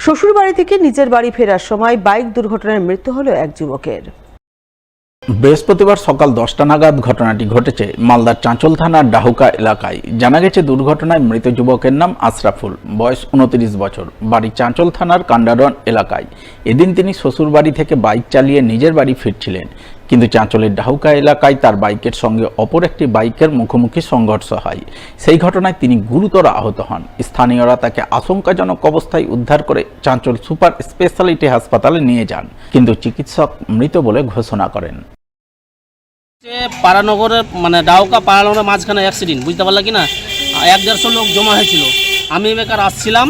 শ্বশুরবাড়ি থেকে নিজের বাড়ি ফেরার সময় বাইক দুর্ঘটনায় মৃত্যু হলো এক যুবকের। বৃহস্পতিবার সকাল 10টা নাগাদ ঘটনাটি ঘটেছে মালদার চাঁচল থানার ডাহুকা এলাকায়। জানা গেছে দুর্ঘটনায় মৃত যুবকের নাম আশরাফুল, বয়স 29 বছর, বাড়ি চাঁচল থানার কান্ডারন এলাকায়। এদিন তিনি শ্বশুরবাড়ি থেকে বাইক চালিয়ে নিজের বাড়ি ফিরছিলেন, কিন্তু চাঁচলের ডাহুকা এলাকায় তার বাইকের সঙ্গে অপর একটি বাইকের মুখোমুখি সংঘর্ষ হয়। সেই ঘটনায় তিনি গুরুতর আহত হন। স্থানীয়রা তাকে আশঙ্কাজনক অবস্থায় উদ্ধার করে চাঁচল সুপার স্পেশালিটি হাসপাতালে নিয়ে যান, কিন্তু চিকিৎসক মৃত বলে ঘোষণা করেন। পাড়ানগরের ডাউকা পাড়ানগরের মাঝখানে অ্যাক্সিডেন্ট, বুঝতে পারলা কি না? 1-150 লোক জমা হয়েছিল। আমি বেকার আসছিলাম,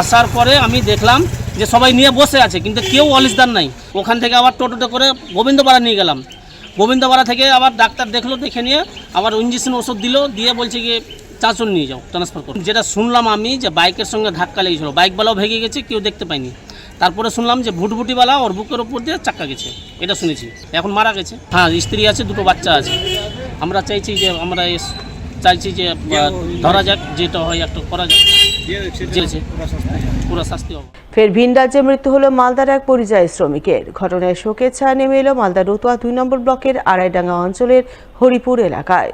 আসার পরে আমি দেখলাম যে সবাই নিয়ে বসে আছে, কিন্তু কেউ অলিসদার নাই। ওখান থেকে আবার টোটোতে করে গোবিন্দপাড়া নিয়ে গেলাম। গোবিন্দপাড়া থেকে আবার ডাক্তার দেখলো, দেখে নিয়ে আবার ইঞ্জেকশন ওষুধ দিল, দিয়ে বলছে কি চাঁচল নিয়ে যাও, ট্রান্সফার করো। যেটা শুনলাম আমি যে বাইকের সঙ্গে ধাক্কা লেগেছিল, বাইকওয়ালাও ভেঙে গেছে, কেউ দেখতে পায়নি। তারপরে শুনলাম যে ভুটভুটিওয়ালা ওর বুকের ওপর দিয়ে চাক্কা গেছে, এটা শুনেছি। এখন মারা গেছে। হ্যাঁ, স্ত্রী আছে, 2টো বাচ্চা আছে। আমরা চাইছি যে ধরা যাক, যেটা হয় একটা করা যাক, পুরো শাস্তি হবে। ফের ভিন রাজ্যে মৃত্যু হলো মালদার এক পরিযায়ী শ্রমিকের। ঘটনায় শোকের ছায়া নেমে এলো মালদা রতুয়া 2 নম্বর ব্লকের আড়াইডাঙ্গা অঞ্চলের হরিপুর এলাকায়।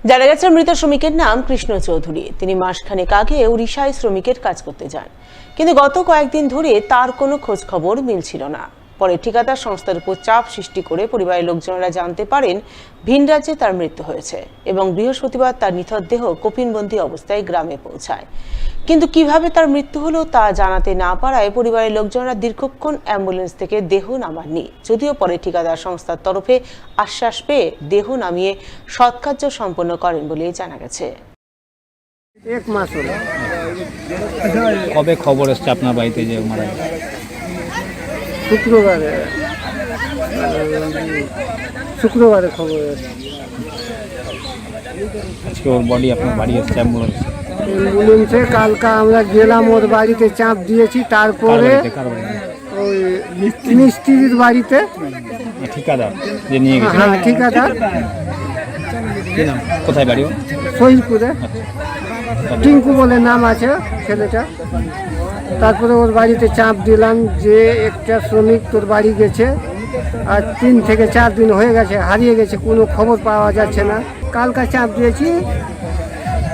জানা গেছে মৃত শ্রমিকের নাম কৃষ্ণ চৌধুরী। তিনি মাসখানেক আগে উড়িষ্যায় শ্রমিকের কাজ করতে যান, কিন্তু গত কয়েকদিন ধরে তার কোনো খোঁজ খবর মিলছিল না। পরে ঠিকাদার সংস্থার উপর চাপ সৃষ্টি করে পরিবারের লোকজনেরা জানতে পারেন ভিন রাজ্যে তার মৃত্যু হয়েছে এবং বৃহস্পতিবার তার নিথর দেহ কফিনবন্দি অবস্থায় গ্রামে পৌঁছায়। কিন্তু কিভাবে তার মৃত্যু হলো তা জানাতে না পারায় পরিবারের লোকজনেরা দীর্ঘক্ষণ অ্যাম্বুলেন্স থেকে দেহ নামাননি। যদিও পরে ঠিকাদার সংস্থার তরফে আশ্বাস পেয়ে দেহ নামিয়ে সৎকার্য সম্পন্ন করেন বলে জানা গেছে। 1 মাস হলো। কবে খবর এসছে আপনার বাড়িতে যে মারা গেছে? শুক্রবারে খবর এসছে। আজকে ওর বডি আপনার বাড়ি এসছে অ্যাম্বুলেন্সে। কালকে আমরা গেলাম, ওর বাড়িতে চাপ দিয়েছি। তারপরে ওই মিস্ত্রির বাড়িতে, ঠিকাদার যে নিয়ে গেছে। হ্যাঁ, ঠিকাদার। কোথায় বাড়ি? শহীদপুরে। টিঙ্কু বলে নাম আছে ছেলেটা। তারপরে ওর বাড়িতে চাপ দিলাম যে একটা শ্রমিক তোর বাড়ি গেছে, আর 3 থেকে 4 দিন হয়ে গেছে, হারিয়ে গেছে, কোনো খবর পাওয়া যাচ্ছে না। কালকা চাপ দিয়েছি,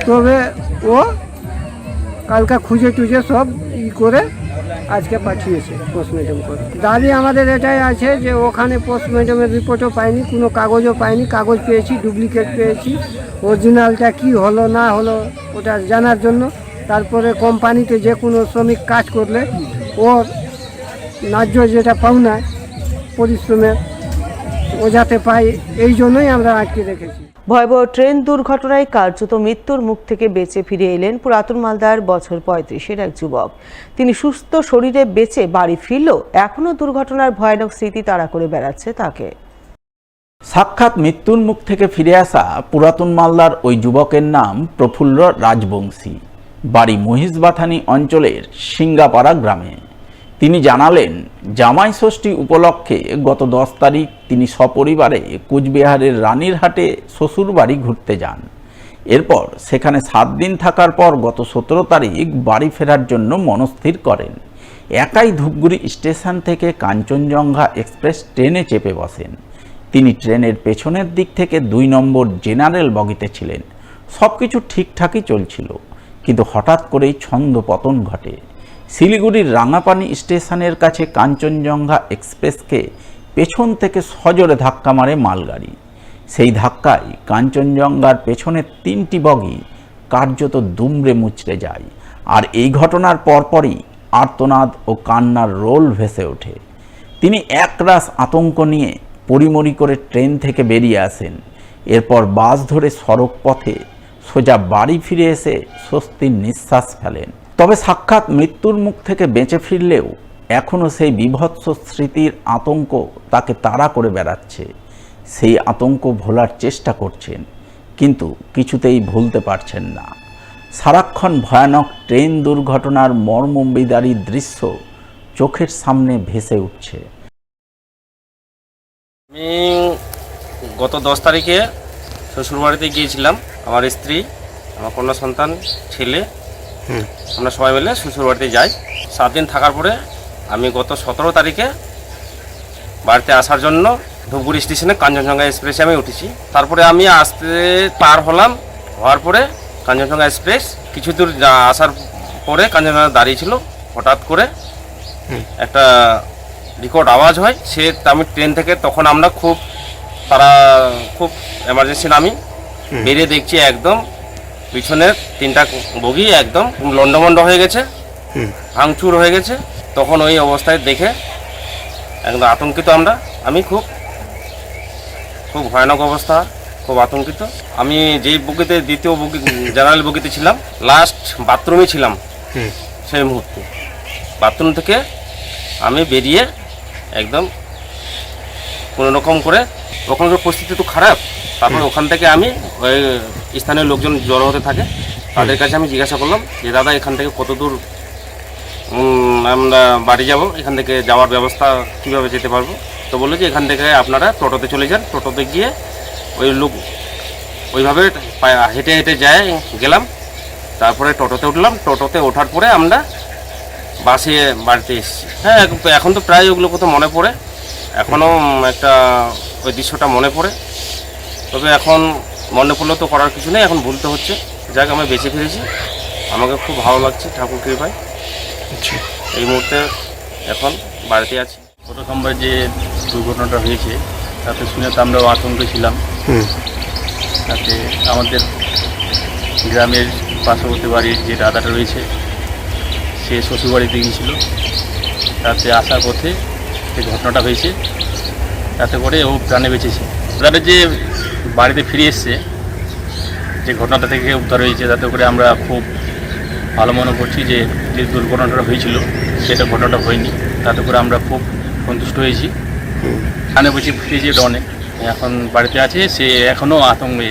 তবে ও কালকা খুঁজে টুজে সব করে আজকে পাঠিয়েছে পোস্টমর্টম করে। দাবি আমাদের এটাই আছে যে ওখানে পোস্টমর্টমের রিপোর্টও পাইনি, কোনো কাগজও পাইনি। কাগজ পেয়েছি, ডুপ্লিকেট পেয়েছি। অরিজিনালটা কি হলো না হলো ওটা জানার জন্য। তারপরে কোম্পানিতে যে কোনো শ্রমিক কাজ করলে ওর ন্যায্য যেটা পাওনা পরিশ্রমের ও যাতে পাই, এই জন্যই আমরা আটকে রেখেছি। ভয়াবহ ট্রেন দুর্ঘটনায় কার্যত মৃত্যুর মুখ থেকে বেঁচে ফিরে এলেন পুরাতন মালদার বছর 35-এর এক যুবক। তিনি সুস্থ শরীরে বেঁচে বাড়ি ফিরলেও এখনো দুর্ঘটনার ভয়ানক স্মৃতি তাড়া করে বেড়াচ্ছে তাকে। সাক্ষাৎ মৃত্যুর মুখ থেকে ফিরে আসা পুরাতন মালদার ওই যুবকের নাম প্রফুল্ল রাজবংশী, বাড়ি মহিষবাথানি অঞ্চলের সিঙ্গাপাড়া গ্রামে। তিনি জানালেন, জামাই ষষ্ঠী উপলক্ষে গত 10 তারিখ তিনি সপরিবারে কোচবিহারের রানীরহাটে শ্বশুর বাড়ি ঘুরতে যান। এরপর সেখানে 7 দিন থাকার পর গত 17 তারিখ বাড়ি ফেরার জন্য মনস্থির করেন। একাই ধূপগুড়ি স্টেশন থেকে কাঞ্চনজঙ্ঘা এক্সপ্রেস ট্রেনে চেপে বসেন। তিনি ট্রেনের পেছনের দিক থেকে 2 নম্বর জেনারেল বগিতে ছিলেন। সব কিছু ঠিকঠাকই চলছিল, কিন্তু হঠাৎ করেই ছন্দপতন ঘটে। শিলিগুড়ির রাঙাপানি স্টেশনের কাছে কাঞ্চনজঙ্ঘা এক্সপ্রেসকে পেছন থেকে সজোরে ধাক্কা মারে মালগাড়ি। সেই ধাক্কায় কাঞ্চনজঙ্ঘার পেছনের 3টি বগি কার্যত দুমড়ে মুচড়ে যায়। আর এই ঘটনার পরপরই আর্তনাদ ও কান্নার রোল ভেসে ওঠে। তিনি একরাশ আতঙ্ক নিয়ে পরিমরি করে ট্রেন থেকে বেরিয়ে আসেন। এরপর বাস ধরে সড়ক পথে সোজা বাড়ি ফিরে এসে স্বস্তির নিঃশ্বাস ফেলেন। তবে সাক্ষাৎ মৃত্যুর মুখ থেকে বেঁচে ফিরলেও এখনও সেই বীভৎস স্মৃতির আতঙ্ক তাকে তাড়া করে বেড়াচ্ছে। সেই আতঙ্ক ভোলার চেষ্টা করছেন, কিন্তু কিছুতেই ভুলতে পারছেন না। সারাক্ষণ ভয়ানক ট্রেন দুর্ঘটনার মর্মবিদারী দৃশ্য চোখের সামনে ভেসে উঠছে। আমি গত 10 তারিখে শ্বশুরবাড়িতে গিয়েছিলাম। আমার স্ত্রী, আমার কন্যা সন্তান, ছেলে আমরা সবাই মিলে শ্বশুরবাড়িতে যাই। 7 দিন থাকার পরে আমি গত 17 তারিখে বাড়িতে আসার জন্য ধূপগুড়ি স্টেশনে কাঞ্চনজঙ্ঘা এক্সপ্রেসে আমি উঠেছি। তারপরে আমি আসতে পার হওয়ার পরে কাঞ্চনজঙ্ঘা এক্সপ্রেস কিছু দূর আসার পরে কাঞ্চনজঙ্ঘা দাঁড়িয়ে ছিল। হঠাৎ করে একটা রেকর্ড আওয়াজ হয়। আমি ট্রেন থেকে তখন আমরা খুব এমার্জেন্সি নামি বেরিয়ে দেখছি একদম পিছনের 3টা বগি একদম লন্ডমন্ড হয়ে গেছে, ভাঙচুর হয়ে গেছে। তখন ওই অবস্থায় দেখে একদম আতঙ্কিত আমি খুব ভয়ানক অবস্থা, খুব আতঙ্কিত। আমি যেই বগিতে দ্বিতীয় বগি জেনারেল বগিতে ছিলাম, লাস্ট বাথরুমে ছিলাম সেই মুহূর্তে। বাথরুম থেকে আমি বেরিয়ে একদম কোনো রকম করে, ওখানকার পরিস্থিতি তো খারাপ। তারপরে ওখান থেকে আমি ওই স্থানীয় লোকজন জড়ো হতে থাকে, তাদের কাছে আমি জিজ্ঞাসা করলাম যে দাদা এখান থেকে কত দূর আমরা বাড়ি যাব, এখান থেকে যাওয়ার ব্যবস্থা কীভাবে যেতে পারবো। তো বললো যে এখান থেকে আপনারা টোটোতে চলে যান। টোটোতে গিয়ে ওই লোক ওইভাবে হেঁটে হেঁটে গেলাম। তারপরে টোটোতে উঠলাম। টোটোতে ওঠার পরে আমরা বাসে বাড়িতে এসেছি। হ্যাঁ, এখন তো প্রায় ওগুলো কোথাও মনে পড়ে, এখনও একটা ওই দৃশ্যটা মনে পড়ে। তবে এখন মনে পড়লেও তো করার কিছু নেই, এখন ভুলতে হচ্ছে। যাক, আমি বেঁচে ফিরেছি, আমাকে খুব ভালো লাগছে ঠাকুর কৃপায়। এই মুহূর্তে এখন বাড়িতে আছি। প্রথমবার যে দুর্ঘটনাটা হয়েছে তাতে শুনে তো আমরাও আতঙ্কে ছিলাম। তাতে আমাদের গ্রামের পার্শ্ববর্তী বাড়ির যে দাদাটা রয়েছে সে শ্বশুরবাড়িতে গিয়েছিল। তাতে আসার পথে যে ঘটনাটা হয়েছে তাতে করে ও প্রাণে বেঁচেছে। তাদের যে বাড়িতে ফিরে এসছে, যে ঘটনাটা থেকে উদ্ধার হয়েছে, তাতে করে আমরা খুব ভালো মনে করছি যে যে দুর্ঘটনাটা হয়েছিল সেটা ঘটনাটা হয়নি। তাতে করে আমরা খুব সন্তুষ্ট হয়েছি। প্রাণে বেঁচে ফিরেছি এটা অনেক। এখন বাড়িতে আছে, সে এখনও আতঙ্কে